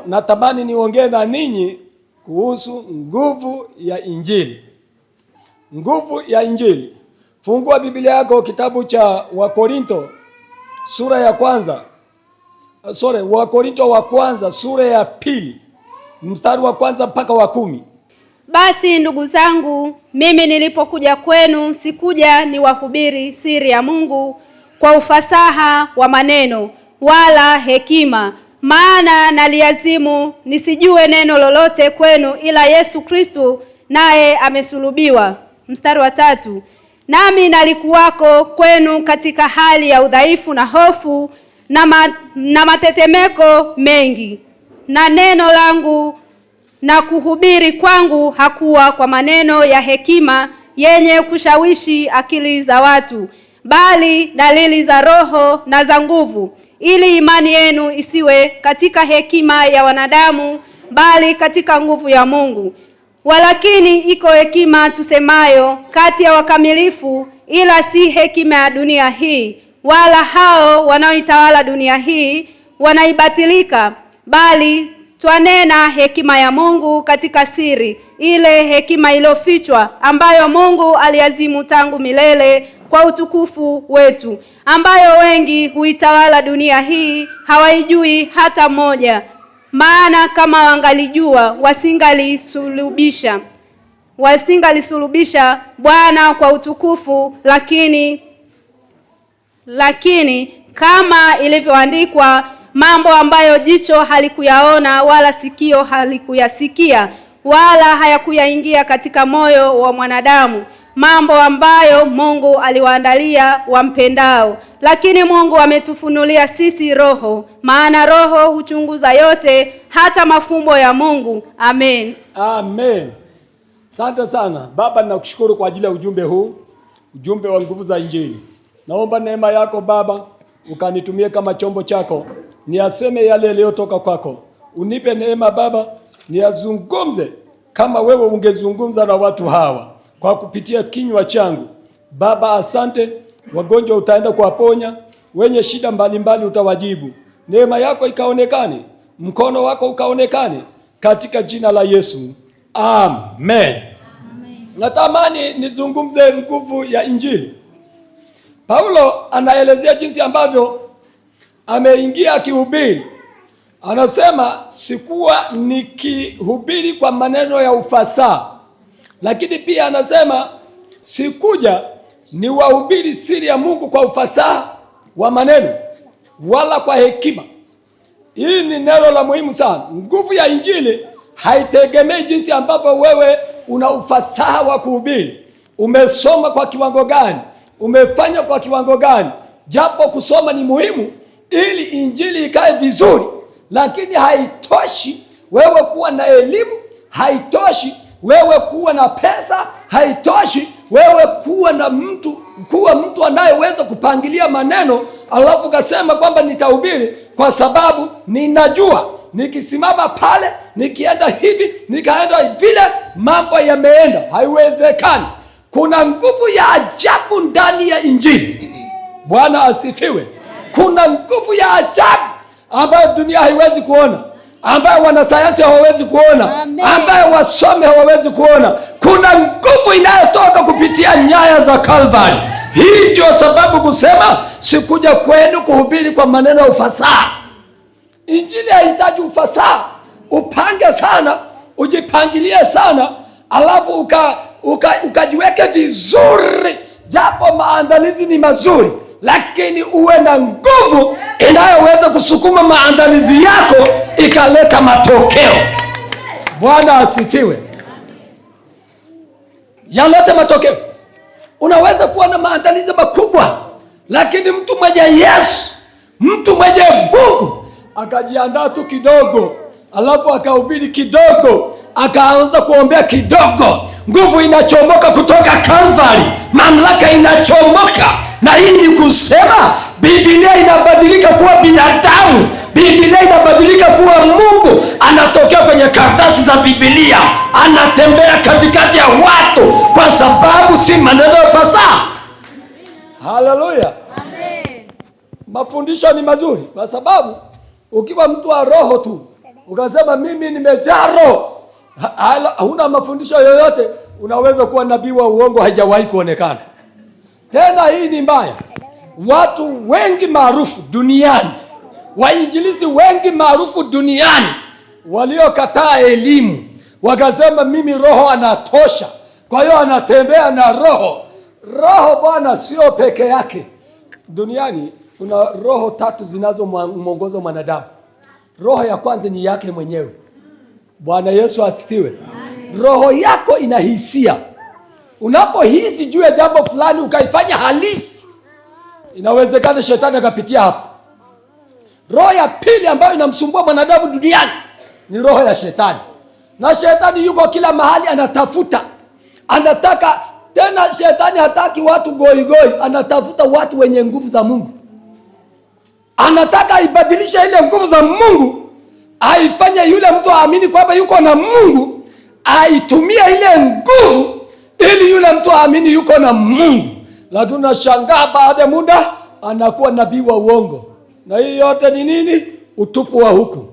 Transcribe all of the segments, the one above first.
natamani niongee na ninyi kuhusu nguvu ya Injili. Nguvu ya Injili. Fungua Biblia yako kitabu cha Wakorinto sura ya kwanza. Wakorinto wa kwanza sura ya pili mstari wa kwanza mpaka wa 10. Basi ndugu zangu, mimi nilipokuja kwenu sikuja niwahubiri siri ya Mungu kwa ufasaha wa maneno wala hekima, maana naliazimu nisijue neno lolote kwenu ila Yesu Kristo naye amesulubiwa. Mstari wa 3. Nami nalikuwako kwenu katika hali ya udhaifu na hofu na matetemeko mengi, na neno langu na kuhubiri kwangu hakuwa kwa maneno ya hekima yenye kushawishi akili za watu, bali dalili za Roho na za nguvu, ili imani yenu isiwe katika hekima ya wanadamu, bali katika nguvu ya Mungu. Walakini iko hekima tusemayo kati ya wakamilifu, ila si hekima ya dunia hii, wala hao wanaoitawala dunia hii wanaibatilika, bali twanena hekima ya Mungu katika siri, ile hekima iliyofichwa, ambayo Mungu aliazimu tangu milele kwa utukufu wetu, ambayo wengi huitawala dunia hii hawaijui hata moja. Maana kama wangalijua wasingalisulubisha Bwana kwa utukufu, lakini kama ilivyoandikwa, mambo ambayo jicho halikuyaona wala sikio halikuyasikia wala hayakuyaingia katika moyo wa mwanadamu, mambo ambayo Mungu aliwaandalia wampendao. Lakini Mungu ametufunulia sisi Roho, maana Roho huchunguza yote, hata mafumbo ya Mungu. Amen. Amen. Asante sana Baba, ninakushukuru kwa ajili ya ujumbe huu, ujumbe wa nguvu za Injili. Naomba neema yako Baba ukanitumie kama chombo chako, niaseme yale yaliyotoka kwako. Unipe neema Baba, niazungumze kama wewe ungezungumza na watu hawa kwa kupitia kinywa changu. Baba asante, wagonjwa utaenda kuwaponya, wenye shida mbalimbali utawajibu. Neema yako ikaonekane, mkono wako ukaonekane katika jina la Yesu. Amen. Amen. Natamani nizungumze nguvu ya Injili. Paulo anaelezea jinsi ambavyo ameingia akihubiri. Anasema sikuwa nikihubiri kwa maneno ya ufasaha, lakini pia anasema sikuja niwahubiri siri ya Mungu kwa ufasaha wa maneno wala kwa hekima. Hii ni neno la muhimu sana. Nguvu ya Injili haitegemei jinsi ambavyo wewe una ufasaha wa kuhubiri, umesoma kwa kiwango gani, umefanya kwa kiwango gani. Japo kusoma ni muhimu ili Injili ikae vizuri, lakini haitoshi wewe kuwa na elimu, haitoshi wewe kuwa na pesa, haitoshi wewe kuwa mtu anayeweza kupangilia maneno alafu kasema kwamba nitahubiri kwa sababu ninajua nikisimama pale, nikienda hivi, nikaenda vile, mambo yameenda. Haiwezekani. Kuna nguvu ya ajabu ndani ya Injili. Bwana asifiwe. Kuna nguvu ya ajabu ambayo dunia haiwezi kuona, ambayo wanasayansi hawawezi kuona, ambayo wasome hawawezi kuona. Kuna nguvu inayotoka kupitia nyaya za Calvary. Hii ndio sababu kusema sikuja kwenu kuhubiri kwa maneno ya ufasaha. Injili haihitaji ufasaha. Upange sana, ujipangilie sana, alafu ukajiweke vizuri. Japo maandalizi ni mazuri, lakini uwe na nguvu inayoweza kusukuma maandalizi yako ikaleta matokeo. Bwana asifiwe. Yalete matokeo. Unaweza kuwa na maandalizi makubwa, lakini mtu mwenye Yesu, mtu mwenye Mungu akajiandaa tu kidogo, alafu akahubiri kidogo, akaanza kuombea kidogo, nguvu inachomoka kutoka Calvary, mamlaka inachomoka. Na hii ni kusema Biblia inabadilika kuwa binadamu, Biblia inabadilika kuwa Mungu. Anatokea kwenye karatasi za Biblia, anatembea katikati ya watu, kwa sababu si maneno ya fasaha. Haleluya. Amen. Mafundisho ni mazuri kwa sababu ukiwa mtu wa roho tu ukasema mimi nimejaa roho, huna mafundisho yoyote, unaweza kuwa nabii wa uongo, haijawahi kuonekana. Tena hii ni mbaya. Watu wengi maarufu duniani, wainjilisti wengi maarufu duniani, waliokataa elimu, wakasema mimi roho anatosha, kwa hiyo anatembea na roho. Roho bwana sio peke yake. Duniani kuna roho 3 zinazomwongoza mwanadamu. Roho ya kwanza ni yake mwenyewe. Bwana Yesu asifiwe. Roho yako ina hisia. Unapohisi juu ya jambo fulani ukaifanya halisi, inawezekana shetani akapitia hapo. Roho ya pili ambayo inamsumbua mwanadamu duniani ni roho ya shetani. Na shetani yuko kila mahali, anatafuta. Anataka tena, shetani hataki watu goigoi, anatafuta watu wenye nguvu za Mungu. Anataka ibadilishe ile nguvu za Mungu, aifanye yule mtu aamini kwamba yuko na Mungu, aitumie ile nguvu ili yule mtu aamini yuko na Mungu. Lakini unashangaa baada ya muda anakuwa nabii wa uongo. Na hii yote ni nini? Utupu wa huku.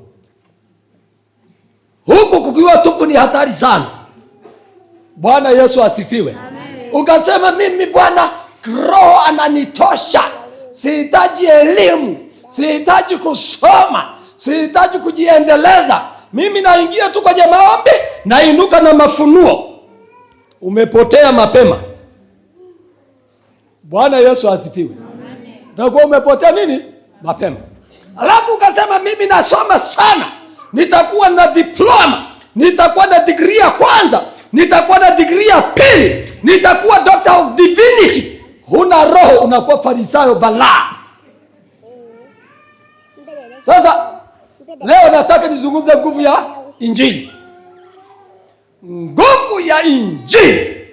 Huku kukiwa tupu ni hatari sana. Bwana Yesu asifiwe. Amen. Ukasema mimi Bwana roho ananitosha, sihitaji elimu, sihitaji kusoma, sihitaji kujiendeleza, mimi naingia tu kwenye maombi, nainuka na mafunuo. Umepotea mapema. Bwana Yesu asifiwe. Utakuwa umepotea nini? Mapema. Alafu ukasema mimi nasoma sana, nitakuwa na diploma, nitakuwa na degree ya kwanza, nitakuwa na degree ya pili, nitakuwa doctor of divinity. Huna roho, unakuwa farisayo balaa. Sasa leo nataka nizungumze nguvu ya Injili. Nguvu ya Injili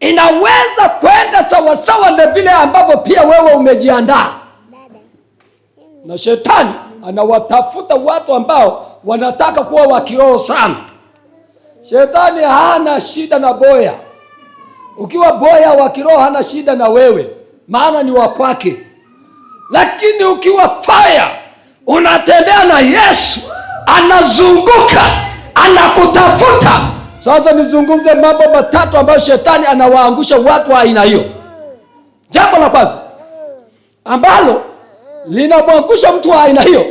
inaweza kwenda sawasawa na vile ambavyo pia wewe umejiandaa. Na shetani anawatafuta watu ambao wanataka kuwa wa kiroho sana. Shetani hana shida na boya. Ukiwa boya wa kiroho hana shida na wewe, maana ni wa kwake. Lakini ukiwa fire, unatembea na Yesu, anazunguka, anakutafuta. Sasa nizungumze mambo 3 ambayo shetani anawaangusha watu wa aina hiyo. Jambo la kwanza ambalo linamwangusha mtu wa aina hiyo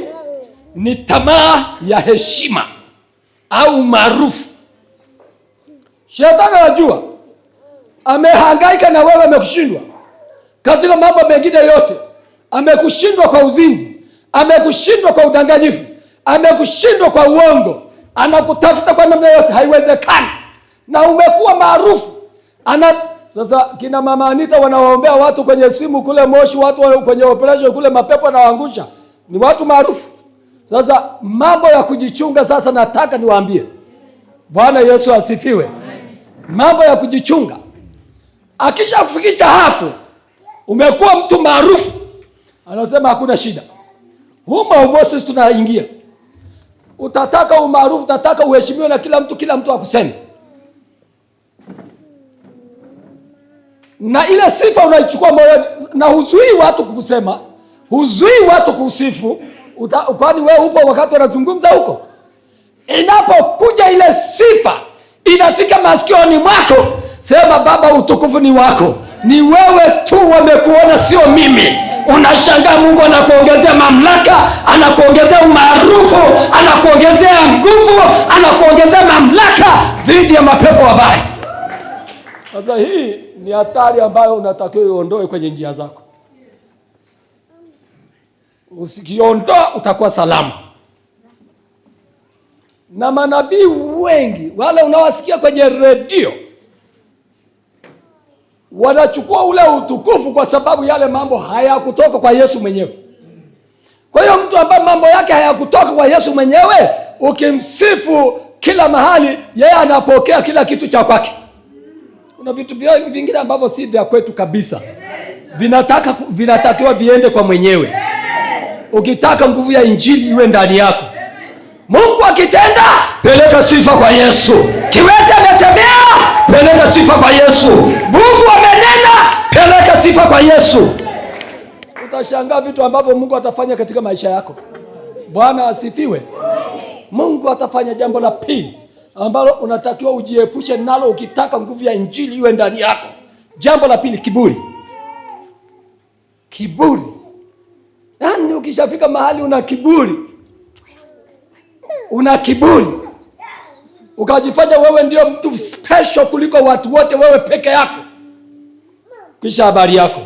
ni tamaa ya heshima au maarufu. Shetani anajua amehangaika na wewe, amekushindwa katika mambo mengine yote. Amekushindwa kwa uzinzi, amekushindwa kwa udanganyifu, amekushindwa kwa uongo. Anakutafuta kwa namna yote, haiwezekani. Na umekuwa maarufu. Sasa kina mama Anita wanawaombea watu kwenye simu kule Moshi, watu kwenye operation kule mapepo anawaangusha. Ni watu maarufu. Sasa mambo ya kujichunga sasa nataka niwaambie. Bwana Yesu asifiwe. Mambo ya kujichunga. Akisha kufikisha hapo, umekuwa mtu maarufu, anasema hakuna shida. Huma umosi tunaingia. Utataka umaarufu, utataka uheshimiwe na kila mtu akuseme. Na ile sifa unaichukua moyoni, na huzui watu kukusema, huzui watu kusifu. Kwani wewe upo wakati wanazungumza huko? Inapokuja ile sifa, inafika masikioni mwako, sema Baba, utukufu ni wako. Ni wewe tu wamekuona, sio mimi. Unashangaa Mungu anakuongezea mamlaka, anakuongezea umaarufu, anakuongezea nguvu, anakuongezea mamlaka dhidi ya mapepo wabaya. Sasa hii ni hatari ambayo unatakiwa uondoe kwenye njia zako. Usikiondoa utakuwa salama. Na manabii wengi wale unawasikia kwenye redio wanachukua ule utukufu kwa sababu yale mambo hayakutoka kwa Yesu mwenyewe. Kwa hiyo mtu ambaye mambo yake hayakutoka kwa Yesu mwenyewe, ukimsifu kila mahali, yeye anapokea kila kitu cha kwake. Kuna vitu vingine ambavyo si vya kwetu kabisa. Vinatakiwa viende kwa mwenyewe. Ukitaka nguvu ya Injili iwe ndani yako, Mungu akitenda, peleka sifa kwa Yesu. Kiwete ametembea, peleka sifa kwa Yesu. Mungu amenena, peleka sifa kwa Yesu. Utashangaa vitu ambavyo Mungu atafanya katika maisha yako. Bwana asifiwe. Mungu atafanya jambo la pili ambalo unatakiwa ujiepushe nalo ukitaka nguvu ya injili iwe ndani yako. Jambo la pili, kiburi. Kiburi. Yaani ukishafika mahali una kiburi, ukajifanya wewe ndio mtu special kuliko watu wote, wewe peke yako, kisha habari yako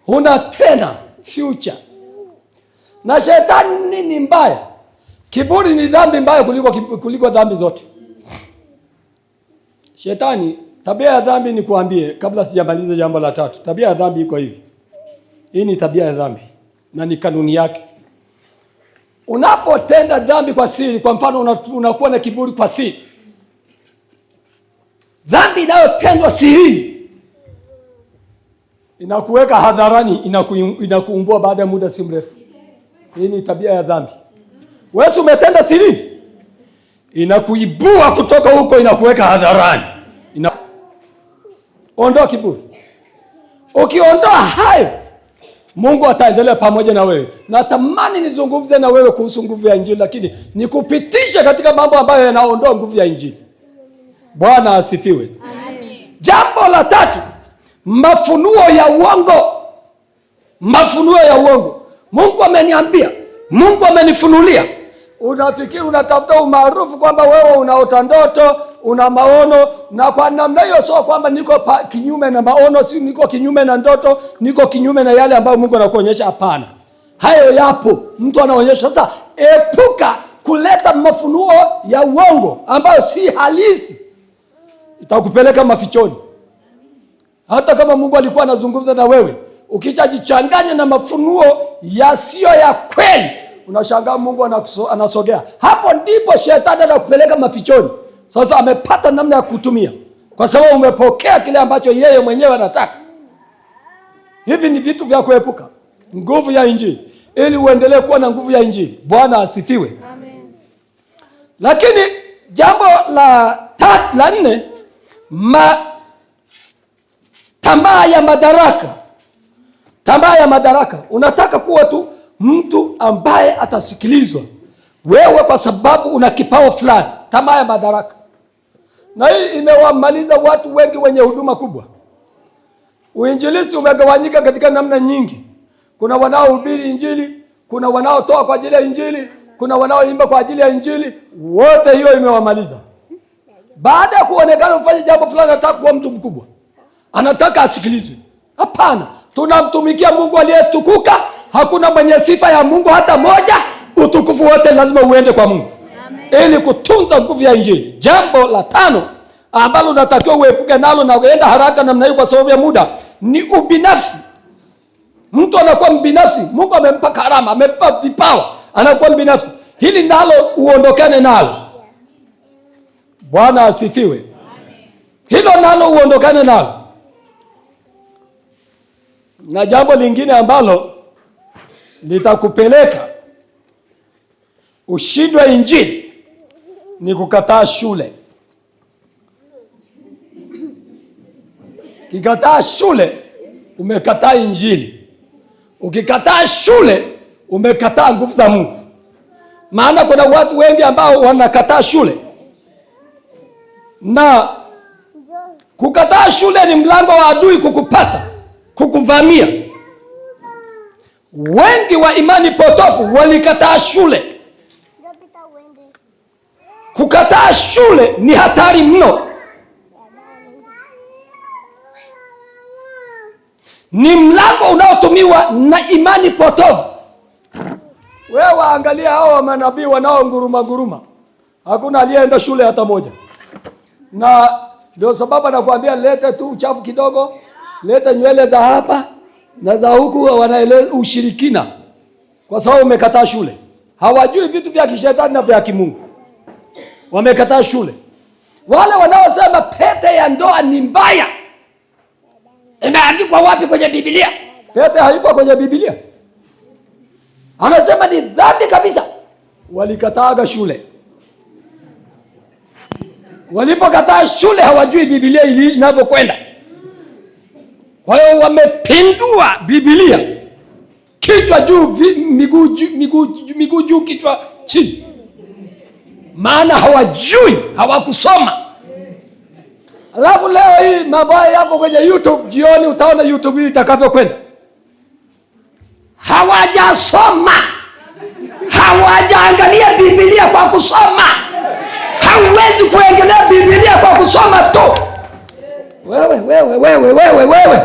huna tena future. Na shetani ni mbaya. Kiburi ni dhambi mbaya kuliko dhambi zote. Shetani, tabia ya dhambi ni kuambie, kabla sijamaliza jambo la tatu. Tabia ya dhambi iko hivi. Hii ni tabia ya dhambi na ni kanuni yake. Unapotenda dhambi kwa siri, kwa mfano unakuwa na kiburi kwa siri, dhambi inayotendwa siri inakuweka hadharani, inakuumbua baada ya muda si mrefu. Hii ni tabia ya dhambi. Wewe umetenda siri, inakuibua kutoka huko, inakuweka hadharani. Ondoa kiburi. Ukiondoa hayo, Mungu ataendelea pamoja na wewe. Natamani nizungumze na wewe kuhusu nguvu ya injili, lakini nikupitishe katika mambo ambayo yanaondoa nguvu ya injili. Bwana asifiwe. Amen. Jambo la tatu, mafunuo ya uongo. Mafunuo ya uongo. Mungu ameniambia, Mungu amenifunulia. Unafikiri unatafuta umaarufu kwamba wewe unaota ndoto, una maono, na kwa namna hiyo sio kwamba niko kinyume na maono, si niko kinyume na ndoto, niko kinyume na yale ambayo Mungu anakuonyesha. Hapana. Hayo yapo, mtu anaonyesha. Sasa epuka kuleta mafunuo ya uongo ambayo si halisi. Itakupeleka mafichoni. Hata kama Mungu alikuwa anazungumza na wewe, ukishajichanganya na mafunuo yasiyo ya kweli, unashangaa Mungu anasogea. Hapo ndipo shetani anakupeleka mafichoni. Sasa amepata namna ya kutumia, kwa sababu umepokea kile ambacho yeye mwenyewe anataka. Hivi ni vitu vya kuepuka. Nguvu ya injili, ili uendelee kuwa na nguvu ya injili. Bwana asifiwe. Amen. Lakini jambo la nne, tamaa ya madaraka. Tamaa ya madaraka. Unataka kuwa tu mtu ambaye atasikilizwa wewe kwa sababu una kipawa fulani. Tamaa ya madaraka. Na hii imewamaliza watu wengi wenye huduma kubwa. Uinjilisti umegawanyika katika namna nyingi. Kuna wanaohubiri injili, kuna wanaotoa kwa ajili ya injili, kuna wanaoimba kwa ajili ya injili. Wote hiyo imewamaliza. Baada ya kuonekana ufanye jambo fulani, anataka kuwa mtu mkubwa, anataka asikilizwe. Hapana, tunamtumikia Mungu aliyetukuka. Hakuna mwenye sifa ya Mungu hata moja. Utukufu wote lazima uende kwa Mungu. Amen. Ili kutunza nguvu ya injili. Jambo la tano ambalo unatakiwa uepuke nalo na uenda haraka namna hiyo kwa sababu ya muda, ni ubinafsi. Mtu anakuwa mbinafsi. Mungu amempa karama, amempa vipawa, anakuwa mbinafsi. Hili nalo uondokane nalo. Bwana asifiwe. Amen. Hilo nalo uondokane nalo. Na jambo lingine ambalo litakupeleka ushindwe injili ni kukataa shule. Ukikataa shule, umekataa injili. Ukikataa shule, umekataa nguvu za Mungu. Maana kuna watu wengi ambao wanakataa shule. Na kukataa shule ni mlango wa adui kukupata, kukuvamia. Wengi wa imani potofu walikataa shule. Kukataa shule ni hatari mno. Ni mlango unaotumiwa na imani potofu. Wewe angalia hao manabii wanaonguruma. Hakuna aliyeenda shule hata moja. Na ndio sababu nakwambia, lete tu uchafu kidogo, lete nywele za hapa na za huku, wanaeleza ushirikina. Kwa sababu umekataa shule. Hawajui vitu vya kishetani na vya kimungu. Wamekataa shule. Wale wanaosema pete ya ndoa ni mbaya, imeandikwa wapi kwenye Biblia? Pete haipo kwenye Biblia. Anasema ni dhambi kabisa. Walikataaga shule. Walipokataa shule, hawajui Biblia inavyokwenda. Kwa hiyo wamepindua Biblia kichwa juu, miguu juu, kichwa chini, maana hawajui, hawakusoma. Alafu leo hii mambo yako kwenye YouTube, jioni utaona YouTube hii itakavyokwenda. Hawajasoma, hawajaangalia Biblia kwa kusoma. Hauwezi kuangalia Biblia kwa kusoma tu. Wewe.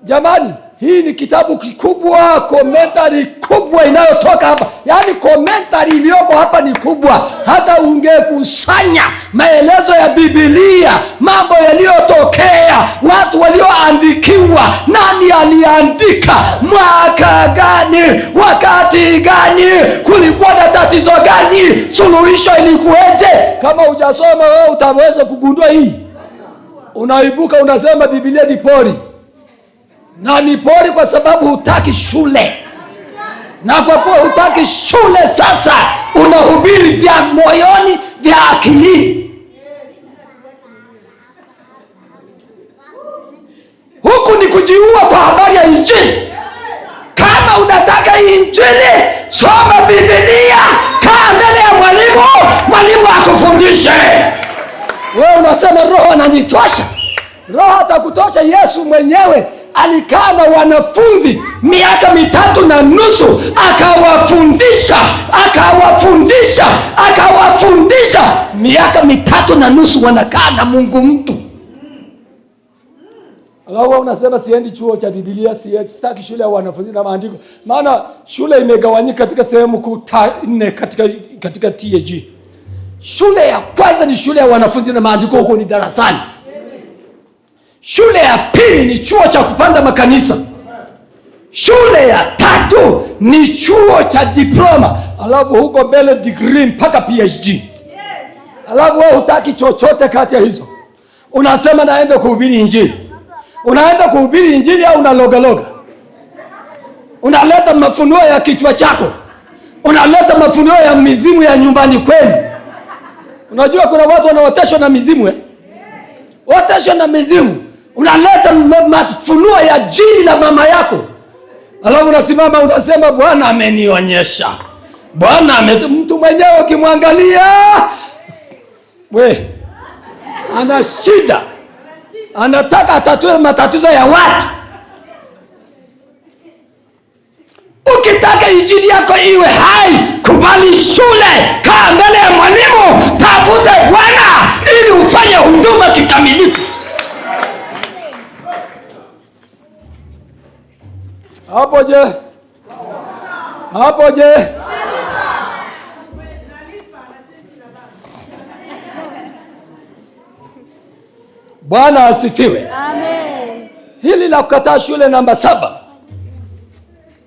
Jamani, hii ni kitabu kikubwa, commentary kubwa inayotoka hapa. Yaani commentary iliyoko hapa ni kubwa. Hata ungekusanya maelezo ya Biblia, mambo yaliyotokea, watu walioandikiwa, nani aliandika, mwaka gani, wakati gani, kulikuwa na tatizo gani, suluhisho ilikuweje. Kama hujasoma wewe utaweza kugundua hii. Unaibuka unasema Biblia ni pori. Na ni pori kwa sababu hutaki shule. Na kwa kuwa hutaki shule, sasa unahubiri vya moyoni, vya akilini. Huku ni kujiua kwa habari ya Injili. Kama unataka Injili, soma Biblia, kaa mbele ya mwalimu akufundishe. Wewe unasema Roho ananitosha. Roho atakutosha. Yesu mwenyewe alikaa na wanafunzi miaka 3.5 akawafundisha miaka 3.5 wanakaa na Mungu mtu. Alafu unasema siendi chuo cha Biblia, sitaki shule ya wanafunzi na maandiko. Maana shule imegawanyika katika sehemu kuu 4 katika TAG. Shule ya kwanza ni shule ya wanafunzi na maandiko, huko ni darasani. Shule ya pili ni chuo cha kupanda makanisa. Shule ya tatu ni chuo cha diploma. Alafu huko mbele degree mpaka PhD. Alafu wewe hutaki chochote kati ya hizo. Unasema naenda kuhubiri Injili. Unaenda kuhubiri Injili au unaloga? Unaleta mafunuo ya kichwa chako. Unaleta mafunuo ya mizimu ya nyumbani kwenu. Unajua kuna watu wanaoteshwa na mizimu Wateshwa na mizimu. Unaleta mafunuo ya jini la mama yako. Alafu unasimama unasema Bwana amenionyesha. Bwana mtu mwenyewe ukimwangalia ana shida. Anataka atatue matatizo ya watu. Ukitaka Injili yako iwe hai, kubali shule, kaa mbele ya mwalimu, tafute Bwana ili ufanye huduma kikamilifu. Hapo je? Bwana asifiwe. Amen. Hili la kukataa shule namba 7.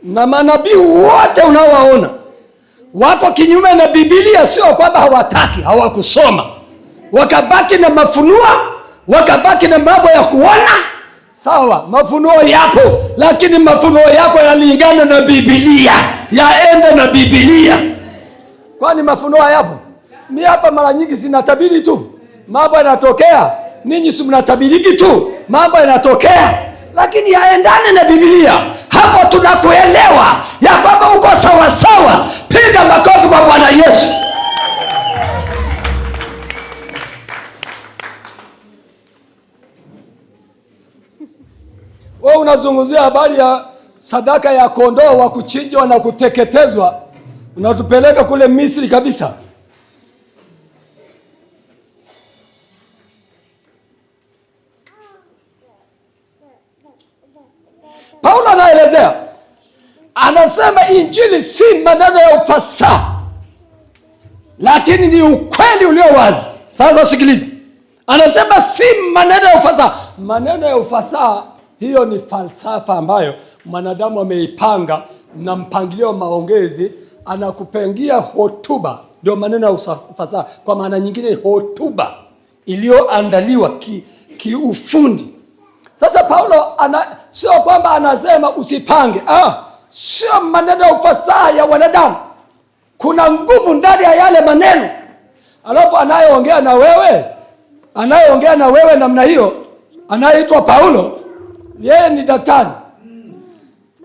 Na manabii wote unaowaona wako kinyume na Biblia, sio kwamba hawataki, hawakusoma. Wakabaki na mafunuo, wakabaki na mambo ya kuona. Sawa, mafunuo yapo, lakini mafunuo yako yalingana na Biblia, yaende na Biblia. Kwani mafunuo yapo? Ni hapa mara nyingi sinatabiri tu. Mambo yanatokea, ninyi si mnatabiriki tu. Mambo yanatokea, lakini yaendane na Biblia. Hapo tunakuelewa ya kwamba uko sawa sawa. Piga makofi kwa Bwana Yesu. Wewe unazungumzia habari ya sadaka ya kondoo wa kuchinjwa na kuteketezwa. Unatupeleka kule Misri kabisa. Paulo anaelezea, anasema Injili si maneno ya ufasaha, lakini ni ukweli ulio wazi. Sasa sikiliza, anasema si maneno ya ufasaha. Maneno ya ufasaha, hiyo ni falsafa ambayo mwanadamu ameipanga na mpangilio wa maongezi, anakupangia hotuba, ndio maneno ya ufasaha. Kwa maana nyingine, hotuba iliyoandaliwa kiufundi. Sasa Paulo sio kwamba anasema usipange. Sio maneno ya ufasaha ya wanadamu. Kuna nguvu ndani ya yale maneno. Alafu anayeongea na wewe namna hiyo, anayeitwa Paulo, yeye ni daktari.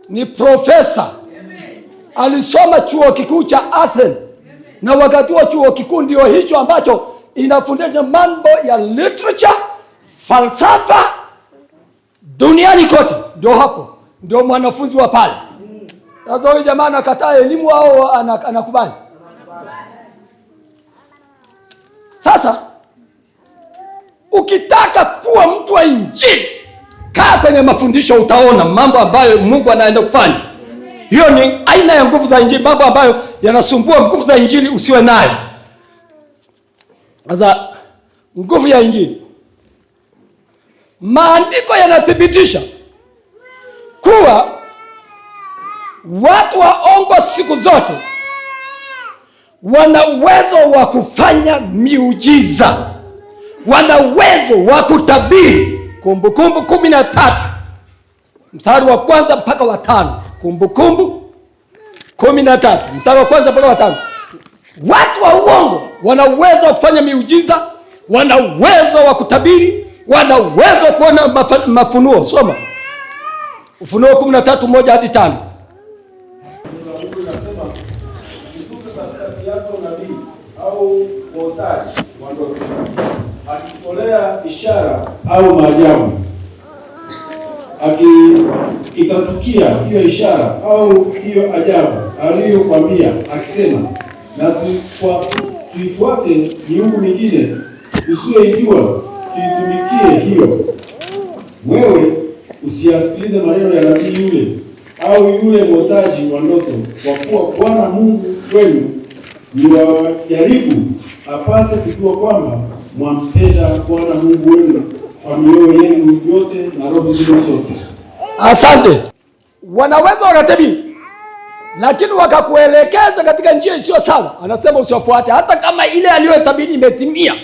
ni profesa. Alisoma chuo kikuu cha Athens. Na wakati wa chuo kikuu ndio hicho ambacho inafundisha mambo ya literature, falsafa duniani kote. Ndio hapo, ndio mwanafunzi wa pale. Sasa huyu jamaa anakataa elimu au anakubali? Sasa ukitaka kuwa mtu wa Injili, kaa kwenye mafundisho, utaona mambo ambayo Mungu anaenda kufanya. Hiyo ni aina ya nguvu za Injili, mambo ambayo yanasumbua nguvu za Injili usiwe nayo. Sasa nguvu ya Injili, maandiko yanathibitisha kuwa watu waongo siku zote wana uwezo wa kufanya miujiza, wana uwezo wa kutabiri. Kumbukumbu 13 mstari wa 1 mpaka wa 5. Kumbukumbu 13 mstari wa 1 mpaka wa 5. Watu wa uongo wana uwezo wa kufanya miujiza, wana uwezo wa kutabiri, wana uwezo wa kuona mafunuo. Soma Ufunuo 13:1 hadi 5. Au mwotaji wa ndoto akitolea ishara au maajabu, ikatukia hiyo ishara au hiyo ajabu aliyokwambia, akisema, na tuifuate miungu mingine usiyoijua, tuitumikie hiyo, wewe usiyasikilize maneno ya nabii yule au yule mwotaji wa ndoto, kwa kuwa Bwana Mungu wenu ni wajaribu apate kujua kwamba mwampenda Bwana Mungu wenu kwa mioyo yenu yote na roho zenu zote. Asante. Wanaweza wakatabiri, lakini wakakuelekeza katika njia isiyo sawa. Anasema usiwafuate, hata kama ile aliyotabiri imetimia.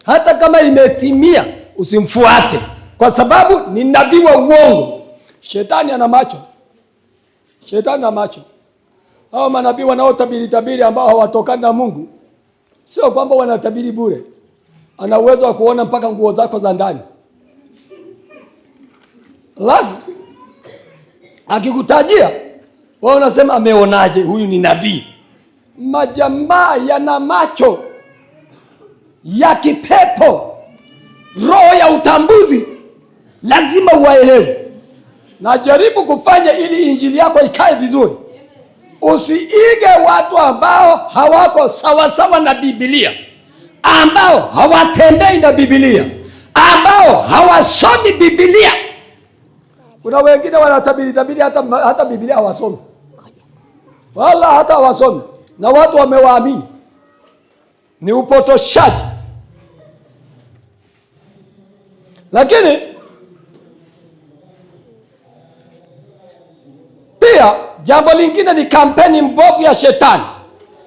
Hata kama imetimia, usimfuate, kwa sababu ni nabii wa uongo. Shetani ana macho. Shetani ana macho. Hao manabii wanaotabiri ambao hawatokani na Mungu, sio kwamba wanatabiri bure. Ana uwezo wa kuona mpaka nguo zako za ndani. Alafu akikutajia, wewe unasema ameonaje? Huyu ni nabii. Majamaa yana macho ya kipepo, roho ya utambuzi. Lazima uwaelewe. Na jaribu kufanya ili injili yako ikae vizuri. Usiige watu ambao hawako sawa na Biblia, ambao hawatembei na Biblia, ambao hawasomi Biblia. Kuna wengine wanatabiri hata Biblia hawasomi, wala hata hawasomi, na watu wamewaamini. Ni upotoshaji. Lakini pia jambo lingine ni kampeni mbovu ya shetani.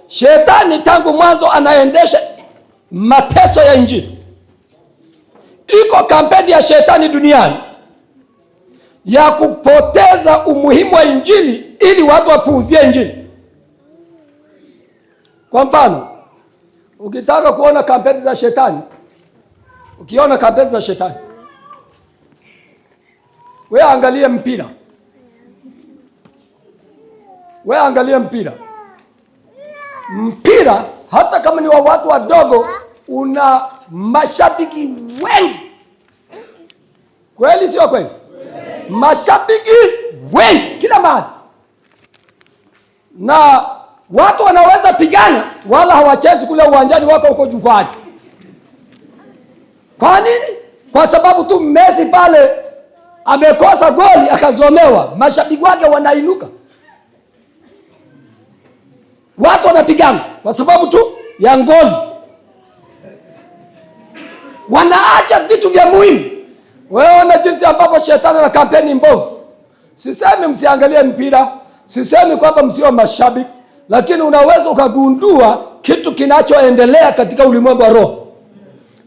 Shetani tangu mwanzo anaendesha mateso ya Injili. Iko kampeni ya shetani duniani ya kupoteza umuhimu wa Injili ili watu wapuuzie Injili. Kwa mfano, ukitaka kuona kampeni za shetani, ukiona kampeni za shetani, wewe angalie mpira. Wewe angalia mpira. Mpira hata kama ni wa watu wadogo, una mashabiki wengi. Kweli sio kweli? Mashabiki wengi kila mahali. Na watu wanaweza pigana wala hawachezi kule uwanjani, wako huko jukwani. Kwa nini? Kwa sababu tu Messi pale amekosa goli akazomewa, mashabiki wake wanainuka. Watu wanapigana kwa sababu tu ya ngozi. Wanaacha vitu vya muhimu. Wewe ona jinsi ambavyo shetani na kampeni mbovu. Sisemi msiangalie mpira, sisemi kwamba msio mashabiki, lakini unaweza ukagundua kitu kinachoendelea katika ulimwengu wa roho.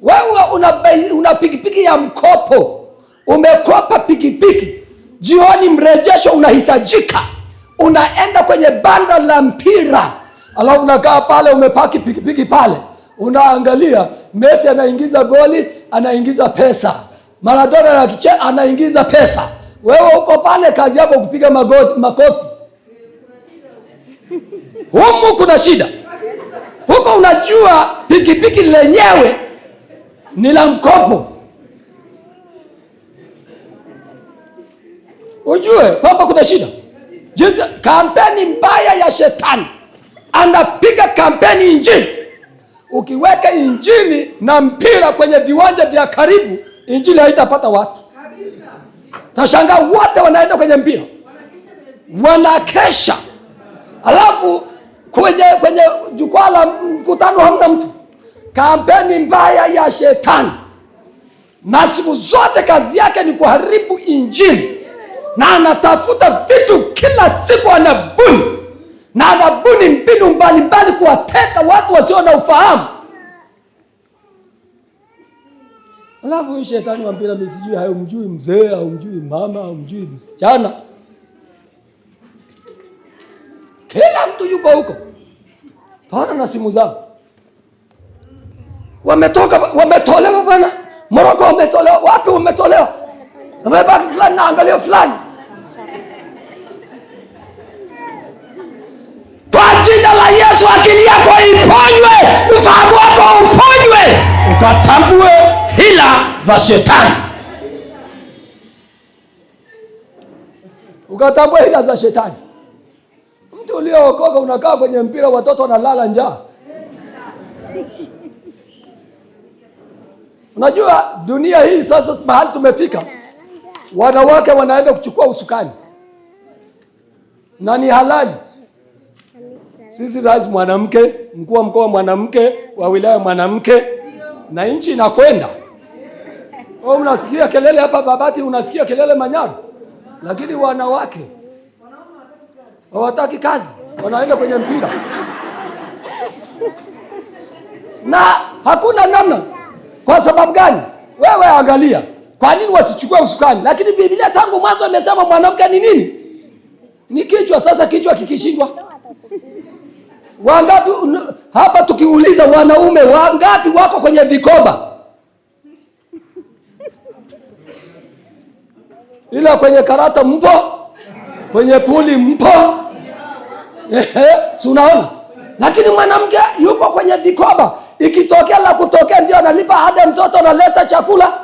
Wewe una pikipiki ya mkopo, umekopa pikipiki, jioni mrejesho unahitajika, unaenda kwenye banda la mpira, alafu unakaa pale, umepaki pikipiki pale, unaangalia Messi anaingiza goli, anaingiza pesa, Maradona anaingiza pesa, Wewe uko pale kazi yako kupiga makofi. Humu kuna shida. Huko unajua pikipiki lenyewe ni la mkopo. Ujue kwamba kuna shida. Jinsi kampeni mbaya ya shetani. Anapiga kampeni injili. Ukiweka injili na mpira kwenye viwanja vya karibu, injili haitapata watu. Tashangaa wote wanaenda kwenye mpira. Wanakesha. Alafu kwenye jukwaa la mkutano hamna mtu. Kampeni mbaya ya shetani. Na siku zote kazi yake ni kuharibu injili. Na anatafuta vitu kila siku anabuni. Na anabuni mbinu mbalimbali kuwateka watu wasio na ufahamu. Alafu shetani wa mpira msijui hayumjui mzee, haumjui mama, haumjui msichana. Kila mtu yuko huko. Taona na simu zao. Wametolewa bwana. Moroko wametolewa, wapi wametolewa? Wamebaki fulani na angalio fulani. Kwa jina la Yesu akili yako iponywe, ufahamu wako uponywe, ukatambue hila za shetani. Ukatambue hila za shetani. Mtu uliokoka unakaa kwenye mpira, watoto wanalala njaa. Unajua dunia hii sasa mahali tumefika. Wanawake wanaenda kuchukua usukani. Na ni halali. Sisi rais mwanamke, mkuu wa mkoa mwanamke, wa wilaya mwanamke, na nchi inakwenda. Wewe unasikia kelele hapa Babati, unasikia kelele Manyara. Lakini wanawake hawataki kazi, wanaenda kwenye mpira. Na hakuna namna. Kwa sababu gani? Wewe angalia. Kwa nini wasichukue usukani? Lakini Biblia tangu mwanzo imesema mwanamke ni nini? Ni kichwa. Sasa kichwa kikishindwa, wangapi hapa tukiuliza wanaume wangapi wako kwenye vikoba? Ila kwenye karata mpo, kwenye puli mpo. Si unaona? Lakini mwanamke yuko kwenye vikoba. Ikitokea la kutokea ndio analipa ada mtoto, analeta chakula.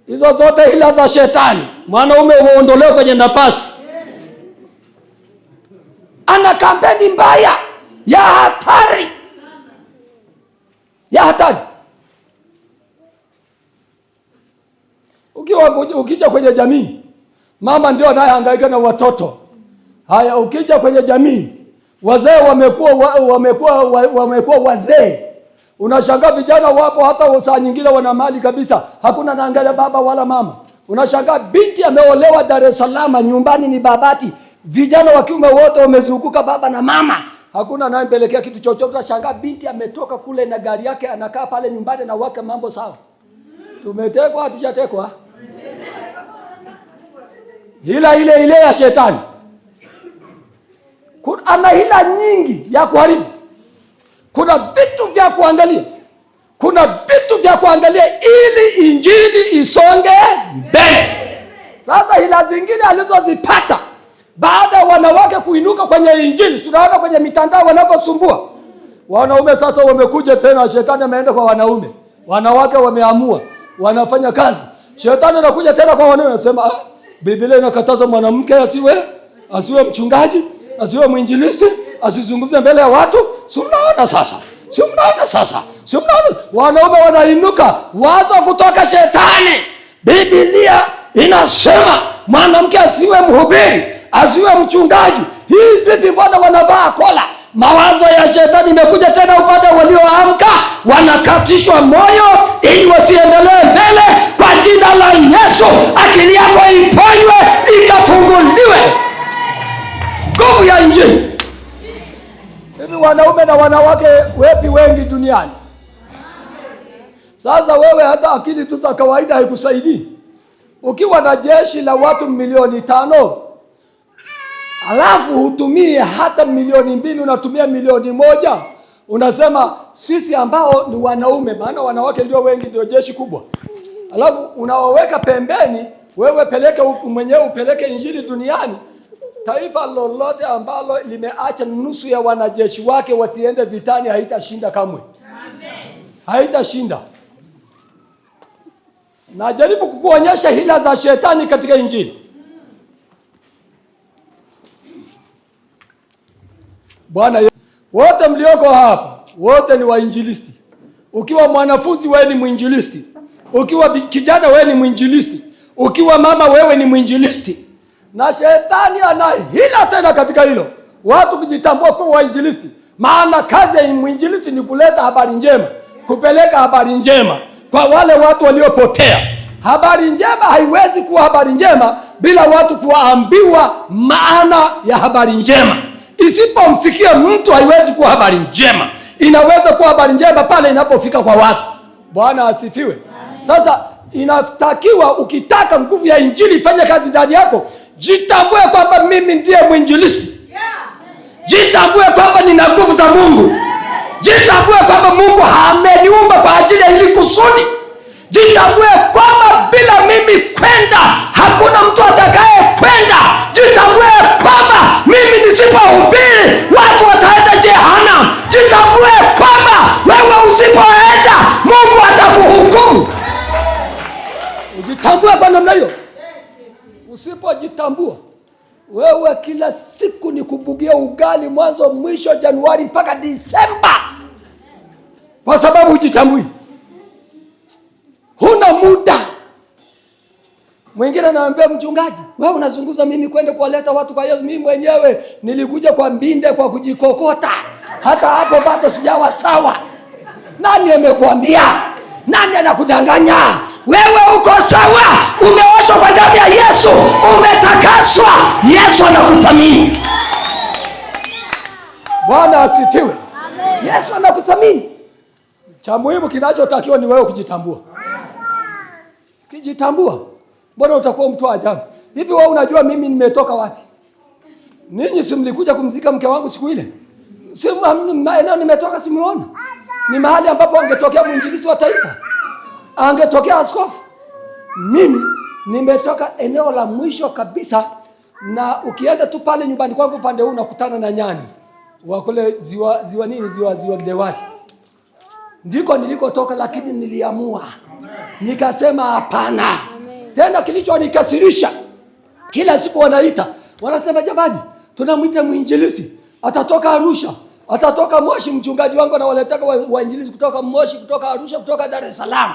Hizo zote hila za shetani. Mwanaume uondolewe kwenye nafasi. Ana kampeni mbaya ya hatari. Ya hatari. Ukija kwenye jamii, mama ndio anayehangaika na watoto. Haya, ukija kwenye jamii, wazee wamekuwa wazee. Unashangaa vijana wapo hata saa nyingine wana mali kabisa. Hakuna naangalia baba wala mama. Unashangaa binti ameolewa Dar es Salaam, nyumbani ni Babati. Vijana wa kiume wote wamezunguka baba na mama. Hakuna anayempelekea kitu chochote. Unashangaa binti ametoka kule na gari yake anakaa pale nyumbani na wake, mambo sawa. Tumetekwa hatujatekwa? Hila ile ya shetani. Ana hila nyingi ya kuharibu. Kuna vitu vya kuangalia. Kuna vitu vya kuangalia ili injili isonge mbele. Sasa hila zingine alizozipata baada ya wanawake kuinuka kwenye injili, tunaona kwenye mitandao wanavyosumbua. Wanaume sasa wamekuja tena, shetani ameenda kwa wanaume. Wanawake wameamua, wanafanya kazi. Shetani anakuja tena kwa wanaume, anasema Biblia inakataza mwanamke asiwe mchungaji, asiwe mwinjilisti, asizungumze mbele ya watu. Si mnaona sasa? Si mnaona? Wanaume wanainuka, wazo kutoka shetani. Biblia inasema mwanamke asiwe mhubiri, asiwe mchungaji. Hii vipi mbona wanavaa kola? Mawazo ya shetani imekuja tena upande walioamka, wanakatishwa moyo ili wasiendelee mbele. Kwa jina la Yesu, akili yako iponywe, ikafunguliwe. Nguvu ya injili. Hivi wanaume na wanawake wepi wengi duniani? Sasa wewe hata akili tu za kawaida haikusaidii. Ukiwa na jeshi la watu 500,000, alafu hutumie hata 2,000,000, unatumia 1,000,000, unasema sisi ambao ni wanaume, maana wanawake ndio wengi, ndio jeshi kubwa. alafu unawaweka pembeni, wewe peleke mwenyewe, upeleke injili duniani. Taifa lolote ambalo limeacha nusu ya wanajeshi wake wasiende vitani haitashinda kamwe. Haitashinda. Najaribu kukuonyesha hila za shetani katika injili. Bwana, wote mlioko hapa, wote ni wainjilisti. Ukiwa mwanafunzi wewe ni mwinjilisti. Ukiwa kijana wewe ni mwinjilisti. Ukiwa mama wewe ni mwinjilisti. Na shetani ana hila tena katika hilo. Watu kujitambua kuwa wainjilisti. Maana kazi ya mwinjilisti ni kuleta habari njema, kupeleka habari njema kwa wale watu waliopotea. Habari njema haiwezi kuwa habari njema bila watu kuambiwa maana ya habari njema. Isipomfikia mtu haiwezi kuwa habari njema. Inaweza kuwa habari njema pale inapofika kwa watu. Bwana asifiwe. Sasa inatakiwa ukitaka nguvu ya injili ifanye kazi ndani yako, jitambue kwamba mimi ndiye mwinjilisti. Jitambue kwamba nina nguvu za Mungu. Jitambue kwamba Mungu ameniumba kwa ajili ya hili kusudi. Jitambue kwamba bila mimi kwenda hakuna mtu atakaye kwenda. Jitambue kwamba mimi nisipohubiri watu wataenda jehanamu. Jitambue kwamba wewe usipoenda Mungu atakuhukumu. Ujitambue kwa namna hiyo. Usipojitambua wewe kila siku ni kubugia ugali mwanzo mwisho, Januari mpaka Disemba, kwa sababu hujitambui. Huna muda. Mwingine anaambia mchungaji, wewe unazunguza mimi kwenda kuwaleta watu kwa Yesu. Mimi mwenyewe nilikuja kwa mbinde kwa kujikokota. Hata hapo bado sijawa sawa. Nani amekuambia? Nani anakudanganya? Wewe uko sawa. Umeoshwa kwa damu ya Yesu. Umetakaswa. Yesu anakuthamini. Bwana asifiwe. Yesu anakuthamini. Cha muhimu kinachotakiwa ni wewe kujitambua. Ukijitambua, mbona utakuwa mtu ajabu. Hivi wewe unajua mimi nimetoka wapi? Ninyi si mlikuja kumzika mke wangu siku ile? Si maeneo nimetoka simuona. Ni mahali ambapo angetokea mwinjilisti wa taifa. Angetokea askofu. Mimi nimetoka eneo la mwisho kabisa, na ukienda tu pale nyumbani kwangu upande huu unakutana na nyani. Wa kule ziwa Gdewali. Ndiko nilikotoka, lakini niliamua. Nikasema hapana. Tena kilichonikasirisha, kila siku wanaita, wanasema jamani, tunamwita mwinjilisti, atatoka Arusha, atatoka Moshi. Mchungaji wangu anawaleta wainjilisti kutoka Moshi, kutoka Arusha, kutoka Dar es Salaam.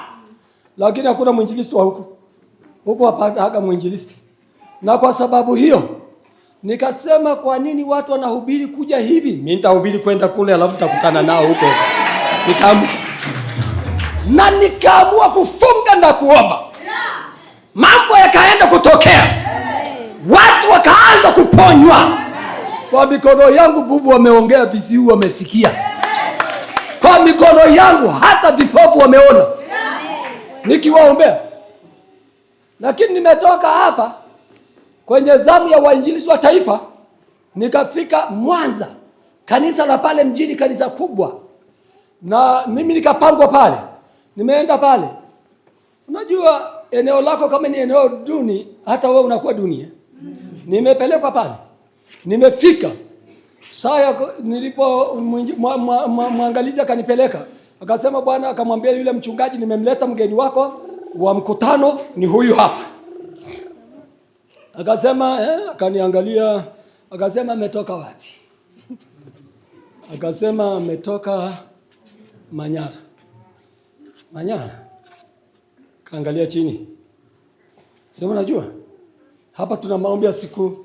Lakini hakuna mwinjilisti wa huko. Huko hapana mwinjilisti. Na kwa sababu hiyo nikasema, kwa nini watu wanahubiri kuja hivi? Mimi nitahubiri kwenda kule, alafu tutakutana nao huko. Nikaamua kufunga na kuomba. Mambo yakaenda kutokea. Watu wakaanza kuponywa. Kwa mikono yangu bubu wameongea, viziwi wamesikia. Kwa mikono yangu hata vipofu wameona. Nikiwaombea. Lakini nimetoka hapa kwenye zamu ya wainjilisti wa taifa, nikafika Mwanza, kanisa la pale mjini, kanisa kubwa. Na mimi nikapangwa pale. Nimeenda pale. Unajua eneo lako kama ni eneo duni, hata wewe unakuwa dunia. Nimepelekwa pale. Nimefika. Saa nilipo mwangalizi akanipeleka. Akasema bwana, akamwambia yule mchungaji, nimemleta mgeni wako wa mkutano, ni huyu hapa. Akasema akaniangalia, akasema ametoka wapi? Akasema ametoka Manyara. Manyara. Kaangalia chini. Sema unajua, hapa tuna maombi ya siku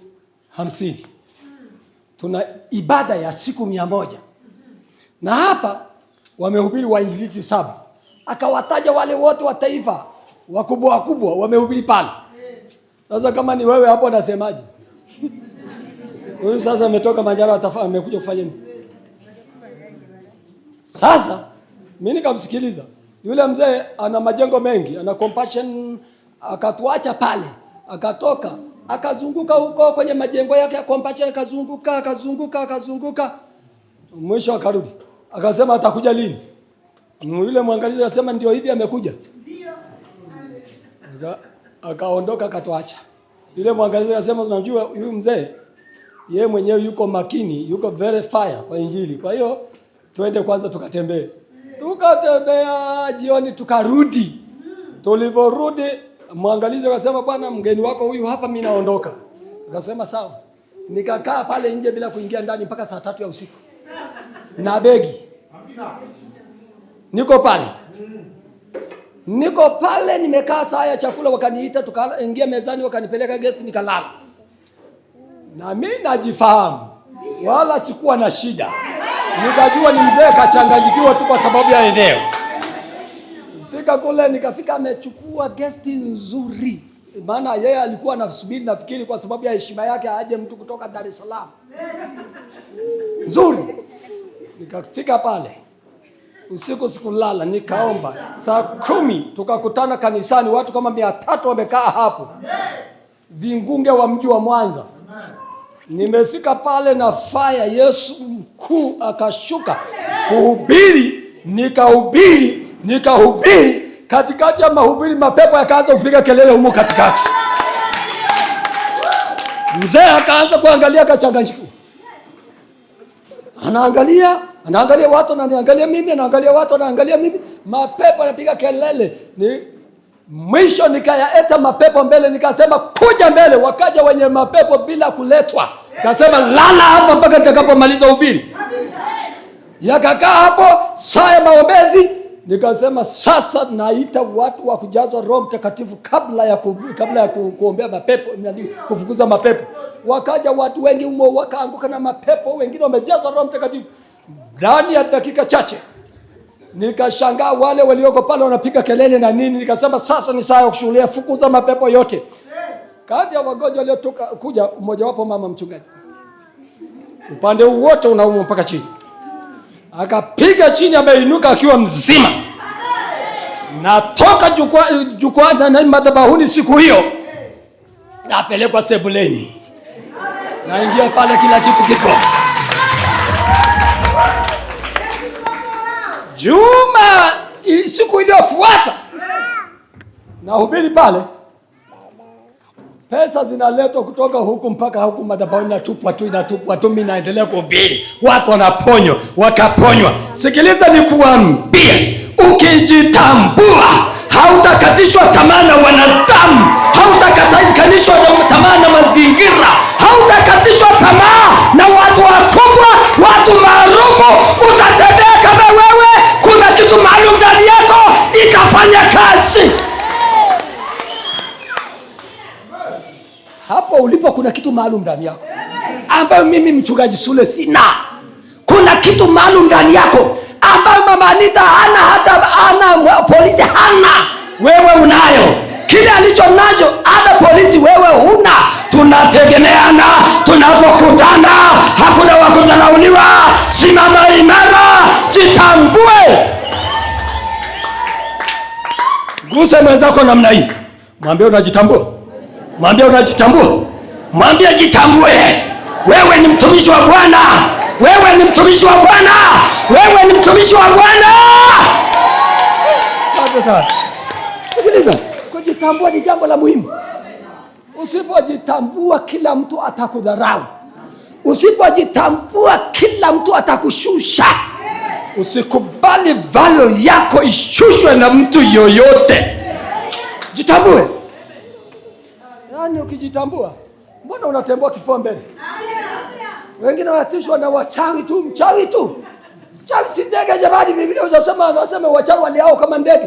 50. Tuna ibada ya siku 100. Na hapa wamehubiri wainjilisti 7. Akawataja wale wote wa taifa, wakubwa wamehubiri pale. Sasa kama ni wewe hapo unasemaje? Huyu sasa ametoka Manyara, amekuja kufanya nini? Sasa mimi nikamsikiliza. Yule mzee ana majengo mengi, ana Compassion, akatuacha pale. Akatoka, akazunguka huko kwenye majengo yake ya Compassion, akazunguka. Mwisho akarudi. Akasema atakuja lini? Yule mwangalizi akasema ndio hivi amekuja. Akaondoka akatuacha. Yule mwangalizi akasema, tunajua huyu mzee yeye mwenyewe yuko makini, yuko very fire kwa Injili. Kwa hiyo twende kwanza tukatembee. Tukatembea jioni tukarudi. Tulivorudi mwangalizi akasema, bwana, mgeni wako huyu hapa, mimi naondoka. Akasema sawa. Nikakaa pale nje bila kuingia ndani mpaka saa 3 ya usiku. Na begi. Niko pale nimekaa saa ya chakula, wakaniita tukaingia mezani, wakanipeleka guest, nikalala. Na mimi najifahamu, wala sikuwa na shida. Nikajua ni mzee kachanganyikiwa tu kwa sababu ya eneo. Fika kule nikafika amechukua guest nzuri. Maana yeye alikuwa anasubiri nafikiri kwa sababu ya heshima yake aje mtu kutoka Dar es Salaam. Nzuri. Nikafika pale. Usiku sikulala, nikaomba. Saa 10 tukakutana kanisani, watu kama 300 wamekaa hapo. Vingunge wa mji wa Mwanza. Nimefika pale na fire, Yesu mkuu akashuka kuhubiri, nikahubiri. Katikati ya mahubiri mapepo yakaanza kupiga kelele humo katikati. Mzee akaanza kuangalia kachanganyikiwa. Anaangalia watu, anaangalia mimi, anaangalia mimi. Mapepo yanapiga kelele. Mwisho nikayaeta mapepo mbele, nikasema kuja mbele. Wakaja wenye mapepo bila kuletwa. Nikasema lala hapa mpaka nitakapomaliza ubiri. Yakakaa hapo saa ya maombezi. Nikasema sasa naita watu wa kujazwa Roho Mtakatifu kabla ya kuombea mapepo, kufukuza mapepo. Wakaja watu wengi humo, wakaanguka na mapepo, wengine wamejazwa Roho Mtakatifu. Ndani ya dakika chache nikashangaa wale walioko pale wanapiga kelele na nini. Nikasema sasa ni saa ya kushughulia, fukuza mapepo yote. Kati ya wagonjwa waliotoka kuja, mmoja wapo mama mchungaji. Upande wote unauma mpaka chini. Akapiga chini, ameinuka akiwa mzima. Natoka jukwaa na madhabahuni siku hiyo. Napelekwa sebuleni. Naingia pale, kila kitu kipo. Juma siku iliyofuata nahubiri pale. Pesa zinaletwa kutoka huku mpaka huku, madhabahuni inatupwa tu, mimi naendelea kuhubiri. Watu wanaponywa, wakaponywa. Sikiliza nikuambie, ukijitambua hautakatishwa tamaa na wanadamu, hautakatishwa tamaa na mazingira, hautakatishwa tamaa na watu wakubwa, watu maarufu. Utatembea kama wewe kuna kitu maalum ndani yako, itafanya kazi. Hapo ulipo kuna kitu maalum ndani yako ambayo mimi mchungaji Sule sina. Kuna kitu maalum ndani yako ambayo mama Anita hana, hata ana polisi hana. Wewe unayo. Kile alicho nacho hata polisi wewe huna. Tunategemeana tunapokutana, hakuna wa kudharauliwa. Simama imara, jitambue. Gusa mwenzako namna hii. Mwambie unajitambua. Mwambie jitambue. Wewe ni mtumishi wa Bwana. Sasa sikiliza, kujitambua ni jambo la muhimu. Usipojitambua kila mtu atakudharau. Usipojitambua kila mtu atakushusha. Usikubali value yako ishushwe na mtu yoyote. Jitambue. Yaani ukijitambua, mbona unatembea kifua mbele? Wengine wanatishwa na wachawi tu, mchawi tu. Mchawi si ndege jamani, Biblia unasema wachawi waliao kama ndege.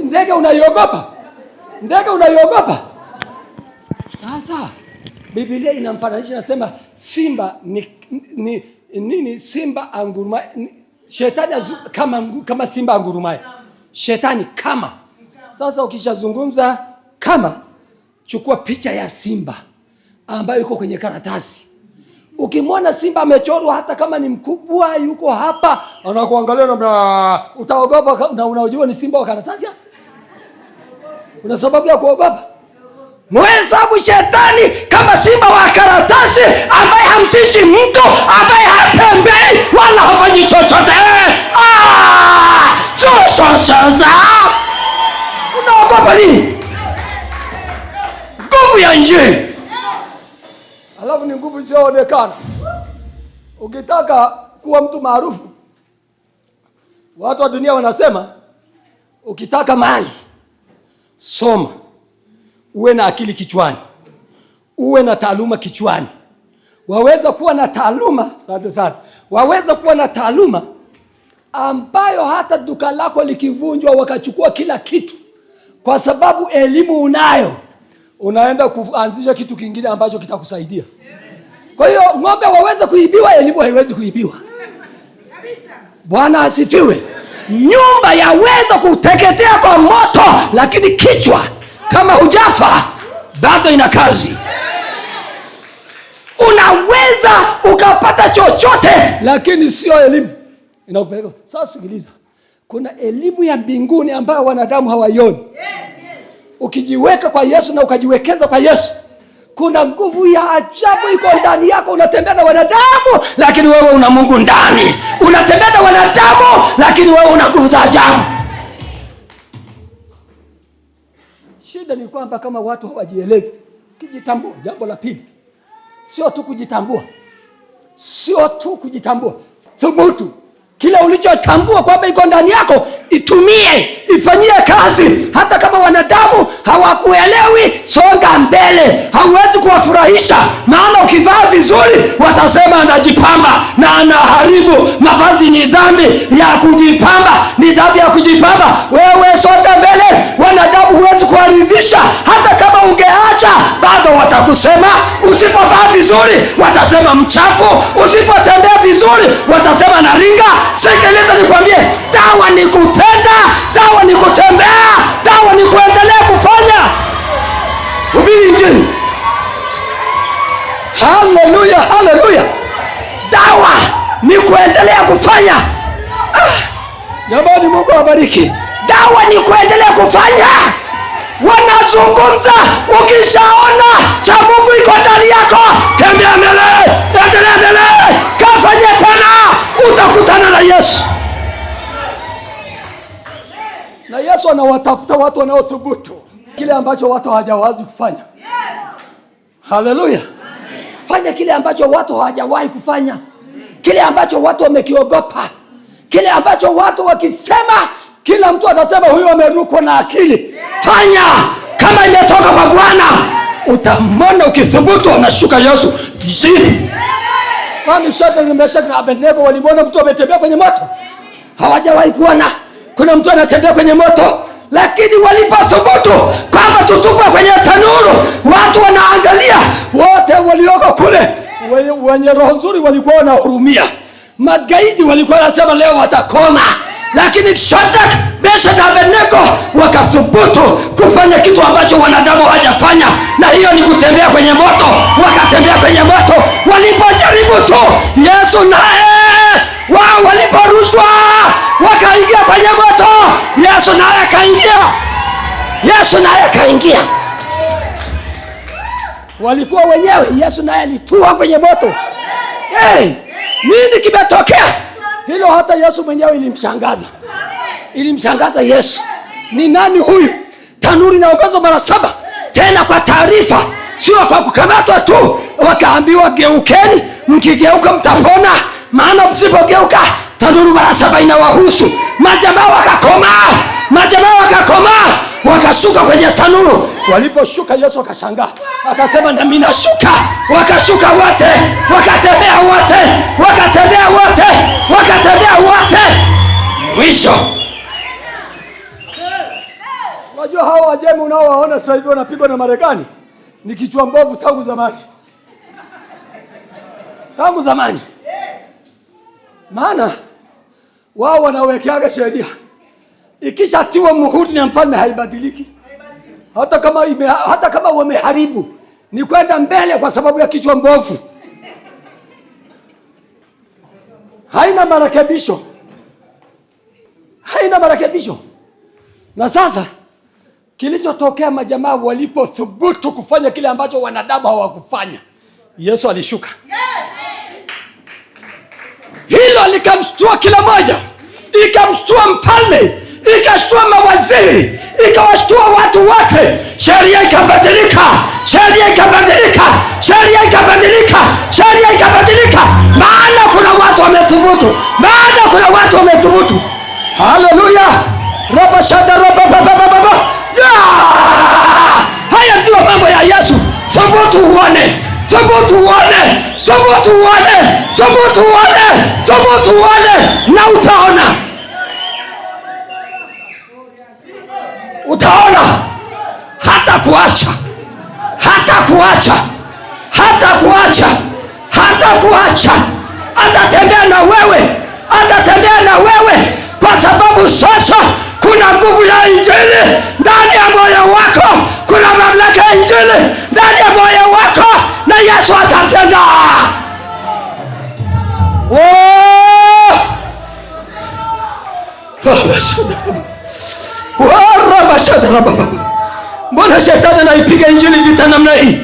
Ndege unaiogopa? Sasa Biblia inamfananisha, inasema simba ni simba anguruma, shetani kama simba anguruma. Shetani kama. Sasa ukishazungumza kama, chukua picha ya simba ambayo yuko kwenye karatasi. Ukimwona simba amechorwa, hata kama ni mkubwa yuko hapa anakuangalia, na utaogopa, na unajua ni simba wa karatasi. Kuna sababu ya kuogopa. Mwesabu shetani kama simba wa karatasi ambaye hamtishi mtu, ambaye hatembei wala hafanyi chochote. Sasa unaogopa nini? nguvu ya Injili. Alafu ni nguvu isiyoonekana. Ukitaka kuwa mtu maarufu, watu wa dunia wanasema ukitaka mali, soma, uwe na akili kichwani, uwe na taaluma kichwani. Waweza kuwa na taaluma, asante sana, waweza kuwa na taaluma ambayo hata duka lako likivunjwa wakachukua kila kitu, kwa sababu elimu unayo, unaenda kuanzisha kitu kingine ambacho kitakusaidia. Kwa hiyo ng'ombe waweza kuibiwa, elimu haiwezi kuibiwa. Bwana asifiwe. Nyumba yaweza kuteketea kwa moto, lakini kichwa kama hujafa bado ina kazi. Unaweza ukapata chochote, lakini sio elimu inakupeleka. Sasa sikiliza, kuna elimu ya mbinguni ambayo wanadamu hawaioni. Ukijiweka kwa Yesu na ukajiwekeza kwa Yesu, kuna nguvu ya ajabu iko ndani yako. Unatembea na wanadamu, lakini wewe una Mungu ndani. Unatembea na wanadamu, lakini wewe una nguvu za ajabu. Shida ni kwamba kama watu hawajielewi, kijitambua. Jambo la pili, sio tu kujitambua, thubutu. Kila ulichotambua kwamba iko ndani yako, itumie, ifanyie kazi. Hata kama wanadamu hawakuelewi, songa mbele. Hauwezi kuwafurahisha, maana ukivaa vizuri watasema anajipamba na anaharibu. Mavazi ni dhambi ya kujipamba, ni dhambi ya kujipamba. Wewe songa mbele. Wanadamu huwezi kuwaridhisha, hata kama ungeacha bado watakusema. Usipovaa vizuri watasema mchafu, usipotembea vizuri watasema naringa. Sikiliza nikwambie, dawa ni kutenda, dawa ni kutembea, dawa ni kuendelea kufanya. Hubiri Injili. Haleluya, haleluya. Dawa ni kuendelea kufanya. Jamani, Mungu awabariki. Dawa ni kuendelea kufanya. Wanazungumza, ukishaona cha Mungu iko ndani yako, tembea mbele, endelea mbele, kafanye tena, utakutana na Yesu. Na Yesu anawatafuta watu wanaothubutu kile ambacho watu hawajawahi kufanya. Haleluya. Fanya kile ambacho watu hawajawahi kufanya, kile ambacho watu wamekiogopa, kile ambacho watu wakisema kila mtu atasema huyu amerukwa na akili. Fanya kama imetoka kwa Bwana, utamwona ukithubutu anashuka Yesu chini. Kwani Shadraka, Meshaki na Abednego walimwona mtu ametembea kwenye moto? Hawajawahi kuona kuna mtu anatembea kwenye moto. Lakini walipothubutu kwamba tutupwe kwenye tanuru, watu wanaangalia, wote walioko kule wenye roho nzuri walikuwa wanahurumia. Magaidi walikuwa wanasema leo watakoma. Lakini Shadraka, Meshaki na Abednego wakathubutu kufanya kitu ambacho wanadamu hawajafanya, na hiyo ni kutembea kwenye moto. Wakatembea kwenye moto. Walipojaribu tu, Yesu naye wao waliporushwa wakaingia kwenye moto. Yesu naye akaingia. Yesu naye akaingia. Walikuwa wenyewe, Yesu naye alitua kwenye moto. Nini kimetokea? Hilo hata Yesu mwenyewe ilimshangaza. Ilimshangaza Yesu. Ni nani huyu? Tanuri inaongezwa mara 7. Tena kwa taarifa, sio kwa kukamatwa tu. Wakaambiwa geukeni, mkigeuka mtapona, maana msipogeuka tanuri mara 7 inawahusu. Majamaa wakakoma, wakashuka kwenye tanuru. Waliposhuka Yesu akashangaa, akasema na mimi nashuka. Wakashuka wote, wakatembea wote. Mwisho, wajua hao Wajemi unaowaona sasa hivi wanapigwa na Marekani ni kichwa mbovu tangu zamani. Maana wao wanawekeaga sheria, ikishatiwa muhuri na mfalme haibadiliki. Hata kama wameharibu, ni kwenda mbele kwa sababu ya kichwa mbovu. Haina marekebisho. Na sasa kilichotokea, majamaa walipothubutu kufanya kile ambacho wanadamu hawakufanya, Yesu alishuka. Hilo likamshtua kila moja, ikamshtua mfalme, ikashtua mawaziri, ikawashtua watu wote. sheria ikabadilika, sheria ikabadilika, sheria ikabadilika, sheria ikabadilika. Maana kuna watu wamethubutu, maana kuna watu wamethubutu. Haleluya. Roba shada roba baba. Haya ndio mambo ya Yesu. Thubutu uone, thubutu uone, thubutu uone, thubutu uone, thubutu uone, na utaona. Utaona hata kuacha, hata kuacha, hata kuacha, hata kuacha. Atatembea na wewe, atatembea na wewe, kwa sababu sasa kuna nguvu ya Injili ndani ya moyo wako, kuna mamlaka ya Injili ndani ya moyo wako, na Yesu atatenda. Mbona shetani anaipiga Injili vita namna hii?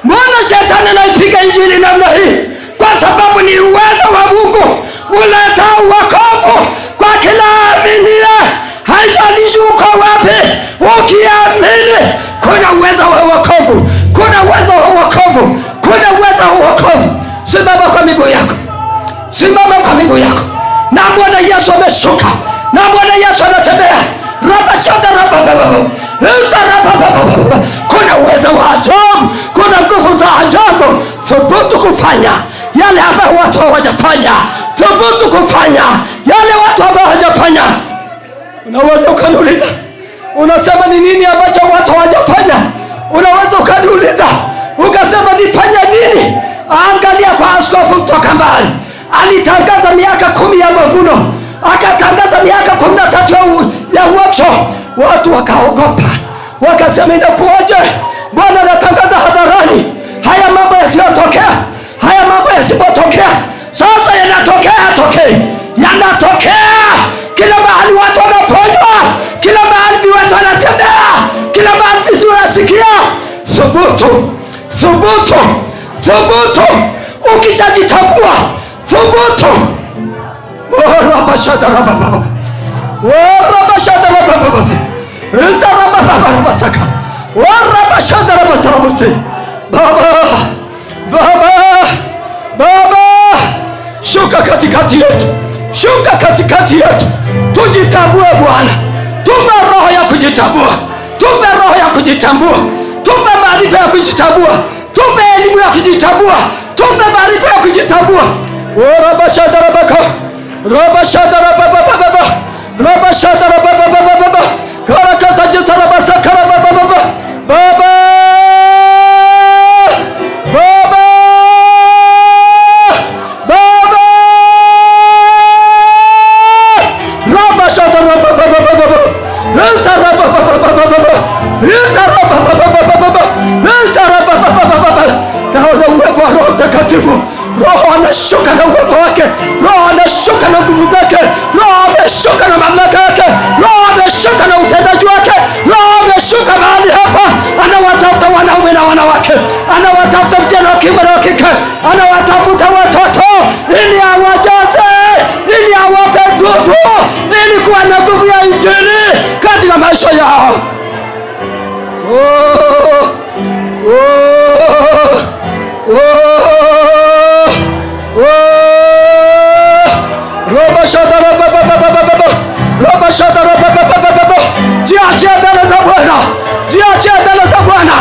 Mbona shetani anaipiga Injili namna hii? Kwa sababu ni uwezo wa Mungu uleta wokovu kwa kila aminiye. Haijalishi uko wapi, ukiamini kuna uwezo wa wokovu, kuna uwezo wa wokovu, kuna uwezo wa wokovu. Simama kwa miguu yako, simama kwa miguu yako. Na Bwana Yesu ameshuka, na Bwana Yesu anatembea. Kuna uwezo wa ajabu, kuna nguvu za ajabu. Thubutu kufanya yale ambayo watu hawajafanya, thubutu kufanya yale watu ambao hawajafanya. Unaweza ukaniuliza, unasema ni nini ambacho watu hawajafanya? Unaweza ukaniuliza ukasema nifanya nini? Angalia kwa askofu mtoka mbali, alitangaza miaka 10 ya mavuno, akatangaza miaka 13 ya uamsho. Watu wakaogopa, wakasema inakuwaje? Bwana anatangaza hadharani haya mambo yasiyotokea, haya mambo yasipotokea. Sasa yanatokea, yanatokea kila mahali. Watu wanaponywa, kila mahali watu wanatembea, kila mahali sisi tunasikia. Thubutu, thubutu, thubutu. Ukishajitambua, thubutu. Rabashadara. Baba, shuka katikati yetu, shuka katikati yetu. Tujitambue Bwana, tupe roho ya kujitambua, tupe roho ya kujitambua, tupe maarifa ya kujitambua, tupe elimu ya kujitambua, tupe maarifa ya kujitambua. Rabashadara baka, rabashadara baba, rabashadara baba, karakasa jitara basakara baba, baba, Roho anashuka na uwepo wake, Roho anashuka na nguvu zake, Roho ameshuka na mamlaka yake, Roho ameshuka na utendaji wake, Roho ameshuka mahali hapa. Anawatafuta wanaume na wanawake, anawatafuta vijana wa kiume na wa kike, anawatafuta watoto ili awajaze, ili awape nguvu, ili kuwa na nguvu ya Injili katika maisha yao. Jiachie mbele za Bwana, jiachie mbele za Bwana.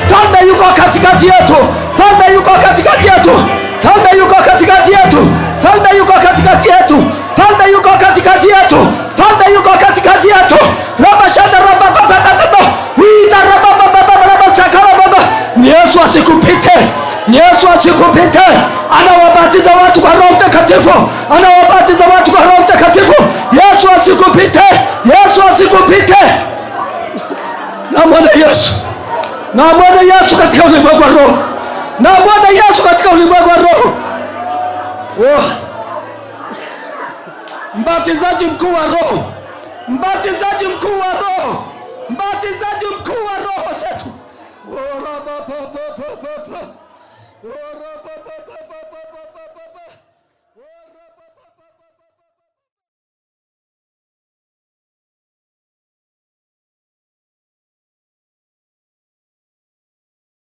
Mfalme yuko katikati yetu, Mfalme yuko katikati yetu, Mfalme yuko katikati yetu, Mfalme yuko katikati yetu, Mfalme yuko katikati yetu, Mfalme yuko katikati yetu. Yesu asikupite, Yesu asikupite. Anawabatiza watu kwa Roho Mtakatifu, anawabatiza watu kwa Roho Mtakatifu. Yesu asikupite, Yesu asikupite. Na Bwana Yesu, na Bwana Yesu katika ulimwengu wa roho, na Bwana Yesu katika ulimwengu wa roho. Mbatizaji mkuu wa roho, mbatizaji mkuu wa roho, mbatizaji mkuu wa roho zetu.